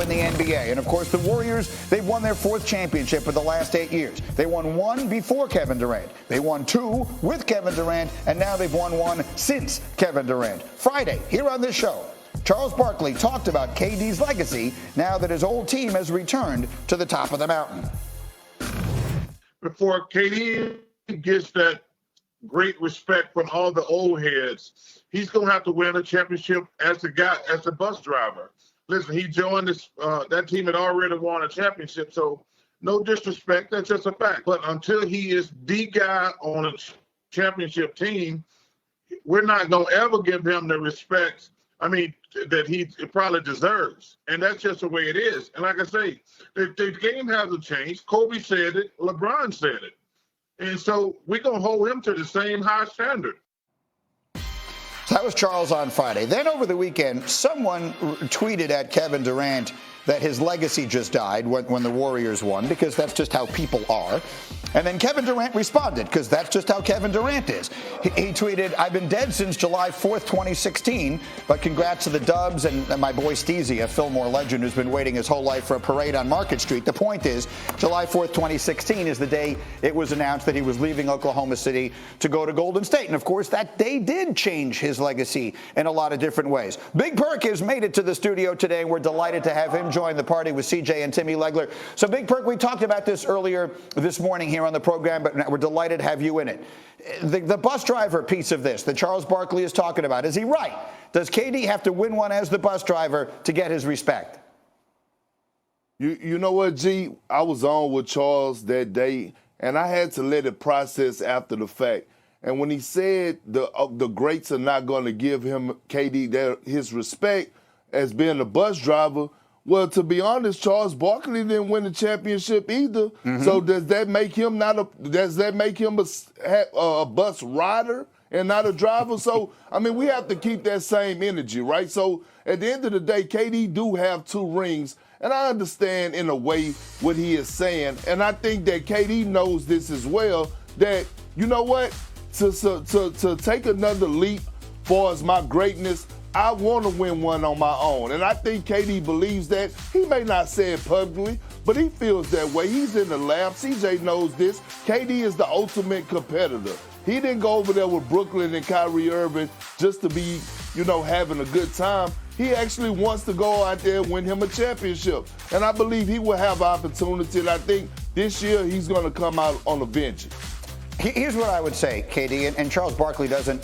in the NBA. And, of course, the Warriors, they've won their fourth championship in the last 8 years. They won one before Kevin Durant. They won two with Kevin Durant, and now they've won one since Kevin Durant. Friday, here on this show, Charles Barkley talked about KD's legacy now that his old team has returned to the top of the mountain. Before KD gets that great respect from all the old heads, he's going to have to win a championship as the bus driver. Listen, he joined that team had already won a championship, so no disrespect, that's just a fact. But until he is the guy on a championship team, we're not going to ever give him the respect, that he probably deserves. And that's just the way it is. And like I say, the game hasn't changed. Kobe said it. LeBron said it. And so we're going to hold him to the same high standard. So that was Charles on Friday. Then over the weekend, someone tweeted at Kevin Durant that his legacy just died when the Warriors won, because that's just how people are. And then Kevin Durant responded, because that's just how Kevin Durant is. He tweeted, "I've been dead since July 4th, 2016, but congrats to the Dubs and my boy Steezy, a Fillmore legend who's been waiting his whole life for a parade on Market Street." The point is, July 4th, 2016 is the day it was announced that he was leaving Oklahoma City to go to Golden State. And of course, that day did change his legacy in a lot of different ways. Big Perk has made it to the studio today, and we're delighted to have him join the party with CJ and Timmy Legler. So Big Perk, we talked about this earlier this morning here on the program, but we're delighted to have you in it. The bus driver piece of this that Charles Barkley is talking about, is he right? Does KD have to win one as the bus driver to get his respect? You know what, G? I was on with Charles that day, and I had to let it process after the fact. And when he said the greats are not going to give him, KD, his respect as being a bus driver, well, to be honest, Charles Barkley didn't win the championship either. Mm-hmm. So does that make him a bus rider and not a driver? So we have to keep that same energy, right? So at the end of the day, KD do have 2 rings, and I understand in a way what he is saying, and I think that KD knows this as well. That, you know what, to take another leap for as my greatness, I want to win one on my own. And I think KD believes that. He may not say it publicly, but he feels that way. He's in the lab. CJ knows this. KD is the ultimate competitor. He didn't go over there with Brooklyn and Kyrie Irving just to be, having a good time. He actually wants to go out there and win him a championship. And I believe he will have opportunity. And I think this year he's going to come out on a bench. Here's what I would say, KD, and Charles Barkley doesn't,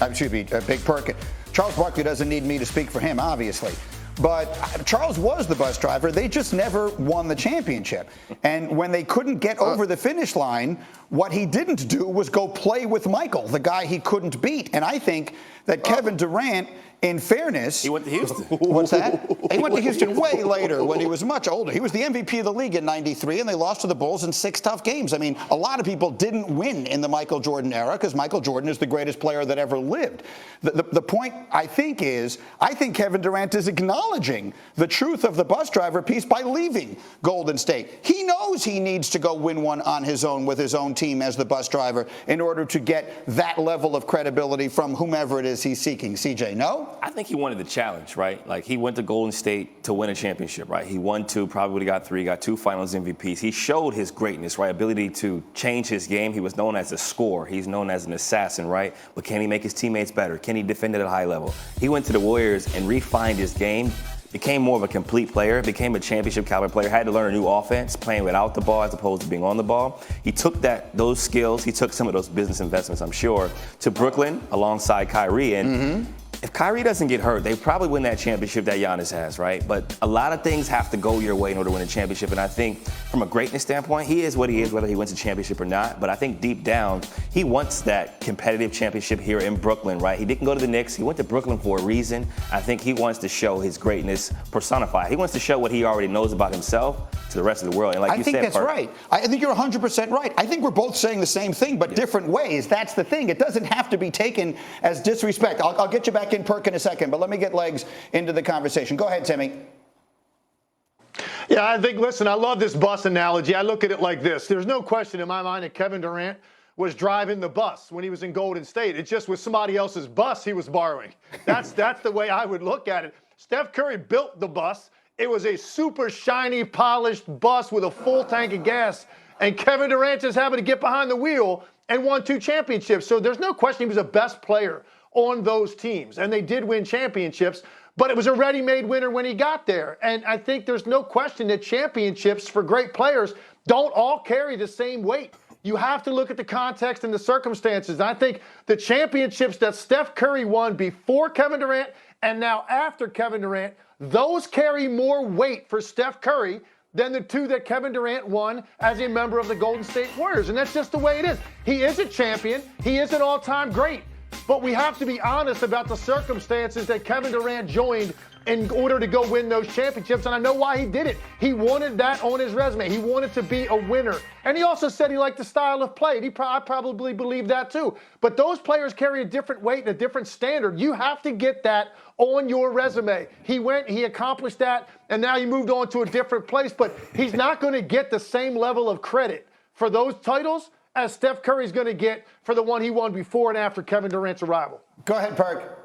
Big Perk. Charles Barkley doesn't need me to speak for him, obviously. But Charles was the bus driver. They just never won the championship. And when they couldn't get over the finish line, what he didn't do was go play with Michael, the guy he couldn't beat. And I think that Kevin Durant, in fairness... He went to Houston. What's that? He went to Houston way later when he was much older. He was the MVP of the league in '93, and they lost to the Bulls in 6 tough games. A lot of people didn't win in the Michael Jordan era because Michael Jordan is the greatest player that ever lived. The point, I think Kevin Durant is acknowledging the truth of the bus driver piece by leaving Golden State. He knows he needs to go win one on his own with his own team as the bus driver in order to get that level of credibility from whomever it is he's seeking. CJ, no? I think he wanted the challenge, right? Like, he went to Golden State to win a championship, right? He won 2, probably would have got 3, got 2 finals MVPs. He showed his greatness, right? Ability to change his game. He was known as a scorer. He's known as an assassin, right? But can he make his teammates better? Can he defend at a high level? He went to the Warriors and refined his game, became more of a complete player, became a championship caliber player, had to learn a new offense, playing without the ball as opposed to being on the ball. He took those skills, he took some of those business investments, I'm sure, to Brooklyn alongside Kyrie. And if Kyrie doesn't get hurt, they probably win that championship that Giannis has, right? But a lot of things have to go your way in order to win a championship. And I think from a greatness standpoint, he is what he is, whether he wins a championship or not. But I think deep down, he wants that competitive championship here in Brooklyn, right? He didn't go to the Knicks. He went to Brooklyn for a reason. I think he wants to show his greatness personified. He wants to show what he already knows about himself to the rest of the world. And like you said, I think that's right. I think you're 100% right. I think we're both saying the same thing, but different ways. That's the thing. It doesn't have to be taken as disrespect. I'll get you back in, Perk, in a second, but let me get Legs into the conversation. Go ahead, Timmy. Yeah, listen, I love this bus analogy. I look at it like this. There's no question in my mind that Kevin Durant was driving the bus when he was in Golden State. It just was somebody else's bus he was borrowing. That's the way I would look at it. Steph Curry built the bus. It was a super shiny, polished bus with a full tank of gas. And Kevin Durant just happened to get behind the wheel and won 2 championships. So there's no question he was the best player on those teams. And they did win championships, but it was a ready-made winner when he got there. And I think there's no question that championships for great players don't all carry the same weight. You have to look at the context and the circumstances. And I think the championships that Steph Curry won before Kevin Durant and now after Kevin Durant, those carry more weight for Steph Curry than the 2 that Kevin Durant won as a member of the Golden State Warriors. And that's just the way it is. He is a champion. He is an all-time great. But we have to be honest about the circumstances that Kevin Durant joined in order to go win those championships. And I know why he did it. He wanted that on his resume. He wanted to be a winner. And he also said he liked the style of play. I probably believe that too. But those players carry a different weight and a different standard. You have to get that on your resume. He went, he accomplished that, and now he moved on to a different place. But he's not going to get the same level of credit for those titles as Steph Curry's going to get for the one he won before and after Kevin Durant's arrival. Go ahead, Perk.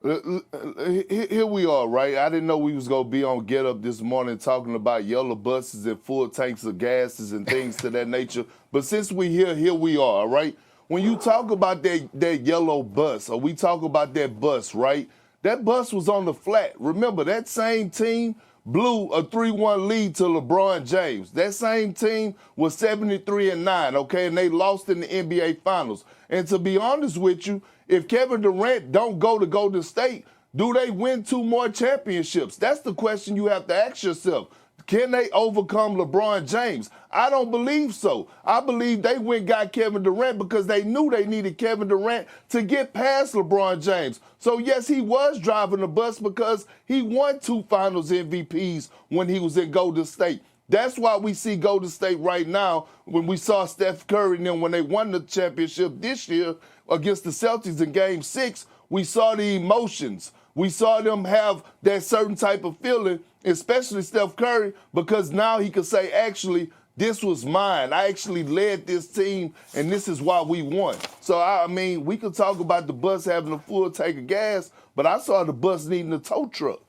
Here we are, right? I didn't know we was going to be on Get Up this morning talking about yellow buses and full tanks of gases and things to that nature. But since we here we are, right? When you talk about that yellow bus, or we talk about that bus, right? That bus was on the flat. Remember, that same team blew a 3-1 lead to LeBron James. That same team was 73-9, okay? And they lost in the NBA Finals. And to be honest with you, if Kevin Durant don't go to Golden State, do they win 2 more championships? That's the question you have to ask yourself. Can they overcome LeBron James? I don't believe so. I believe they went and got Kevin Durant because they knew they needed Kevin Durant to get past LeBron James. So, yes, he was driving the bus because he won 2 Finals MVPs when he was in Golden State. That's why we see Golden State right now when we saw Steph Curry and them when they won the championship this year against the Celtics in Game 6, we saw the emotions. We saw them have that certain type of feeling, especially Steph Curry, because now he could say, actually, this was mine. I actually led this team, and this is why we won. So, I mean, we could talk about the bus having a full tank of gas, but I saw the bus needing a tow truck.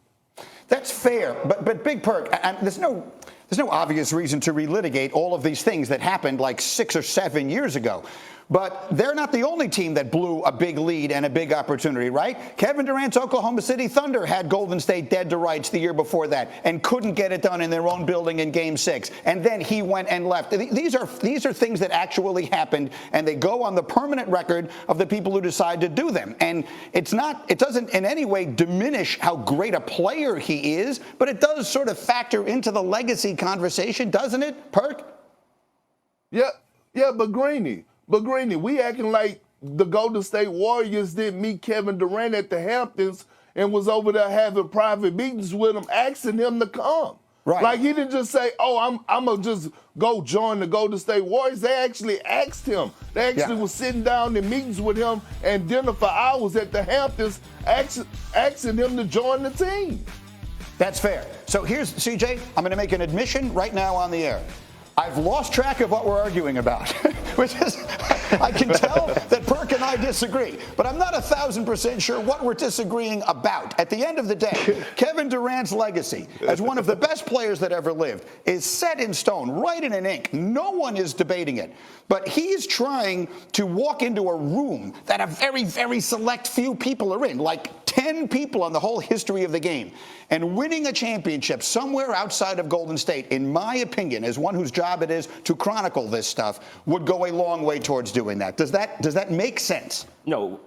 That's fair, but Big Perk, there's no obvious reason to relitigate all of these things that happened like 6 or 7 years ago. But they're not the only team that blew a big lead and a big opportunity, right? Kevin Durant's Oklahoma City Thunder had Golden State dead to rights the year before that and couldn't get it done in their own building in Game 6. And then he went and left. These are things that actually happened, and they go on the permanent record of the people who decide to do them. And it doesn't in any way diminish how great a player he is, but it does sort of factor into the legacy conversation, doesn't it, Perk? Yeah, but Greeny, we acting like the Golden State Warriors didn't meet Kevin Durant at the Hamptons and was over there having private meetings with him, asking him to come. Right. Like he didn't just say, oh, I'm going to just go join the Golden State Warriors. They actually asked him. They actually was sitting down in meetings with him and dinner for hours at the Hamptons, asking him to join the team. That's fair. So here's, CJ, I'm going to make an admission right now on the air. I've lost track of what we're arguing about, which is, I can tell that Perk and I disagree, but I'm not 1,000% sure what we're disagreeing about. At the end of the day, Kevin Durant's legacy as one of the best players that ever lived is set in stone, written in ink. No one is debating it. But he's trying to walk into a room that a very, very select few people are in, like 10 people on the whole history of the game. And winning a championship somewhere outside of Golden State, in my opinion, as one whose job it is to chronicle this stuff, would go a long way towards doing that. Does that make sense? No,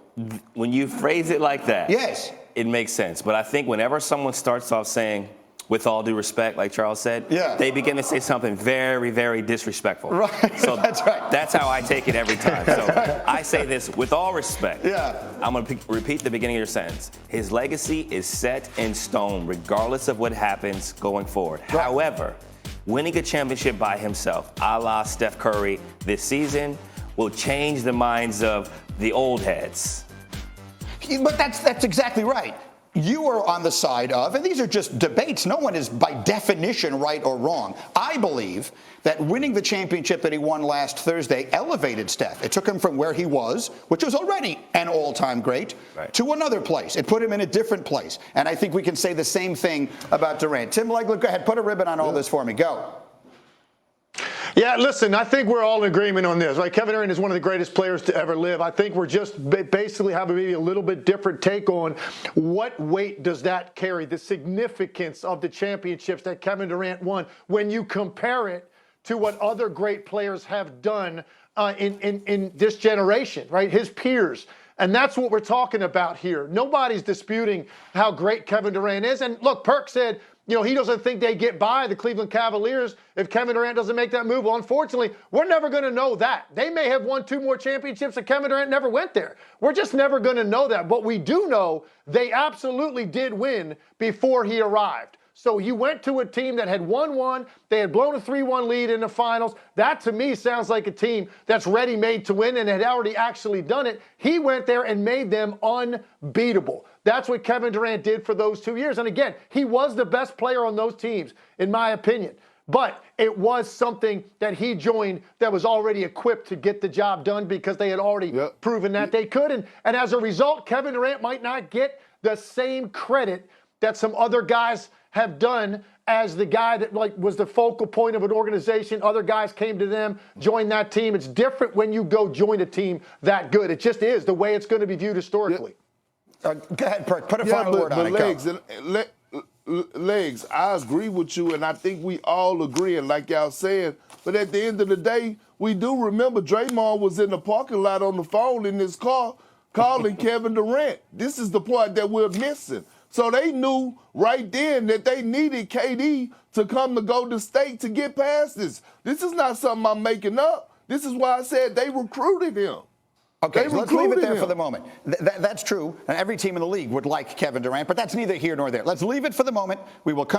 when you phrase it like that, yes, it makes sense. But I think whenever someone starts off saying, with all due respect, like Charles said, they begin to say something very, very disrespectful. Right. So that's right. That's how I take it every time. So I say this with all respect. Yeah. I'm going to repeat the beginning of your sentence. His legacy is set in stone, regardless of what happens going forward. Right. However, winning a championship by himself, a la Steph Curry this season, will change the minds of the old heads. But that's exactly right. you are on the side of, and these are just debates, no one is by definition right or wrong. I believe that winning the championship that he won last Thursday elevated Steph. It took him from where he was, which was already an all-time great, to another place. It put him in a different place. And I think we can say the same thing about Durant. Tim Legler, go ahead, put a ribbon on all this for me. Go. Yeah, listen, I think we're all in agreement on this, right? Kevin Durant is one of the greatest players to ever live. I think we're just basically having maybe a little bit different take on what weight does that carry, the significance of the championships that Kevin Durant won when you compare it to what other great players have done in this generation, right? His peers. And that's what we're talking about here. Nobody's disputing how great Kevin Durant is. And look, Perk said, you know, he doesn't think they get by the Cleveland Cavaliers if Kevin Durant doesn't make that move. Well, unfortunately, we're never going to know that. They may have won 2 more championships and Kevin Durant never went there. We're just never going to know that. But we do know they absolutely did win before he arrived. So he went to a team that had won 1. They had blown a 3-1 lead in the finals. That, to me, sounds like a team that's ready-made to win and had already actually done it. He went there and made them unbeatable. That's what Kevin Durant did for those 2 years. And again, he was the best player on those teams, in my opinion. But it was something that he joined that was already equipped to get the job done because they had already proven that they could. And as a result, Kevin Durant might not get the same credit that some other guys have done as the guy that was the focal point of an organization. Other guys came to them, joined that team. It's different when you go join a team that good. It just is the way it's going to be viewed historically. Go ahead, Perk. Put a final word on it. Legs, I agree with you, and I think we all agree, and like y'all said, but at the end of the day, we do remember Draymond was in the parking lot on the phone in his car calling Kevin Durant. This is the part that we're missing. So they knew right then that they needed KD to come to Golden State to get past this. This is not something I'm making up. This is why I said they recruited him. Okay, so let's leave it there for the moment. That's true. And every team in the league would like Kevin Durant, but that's neither here nor there. Let's leave it for the moment. We will come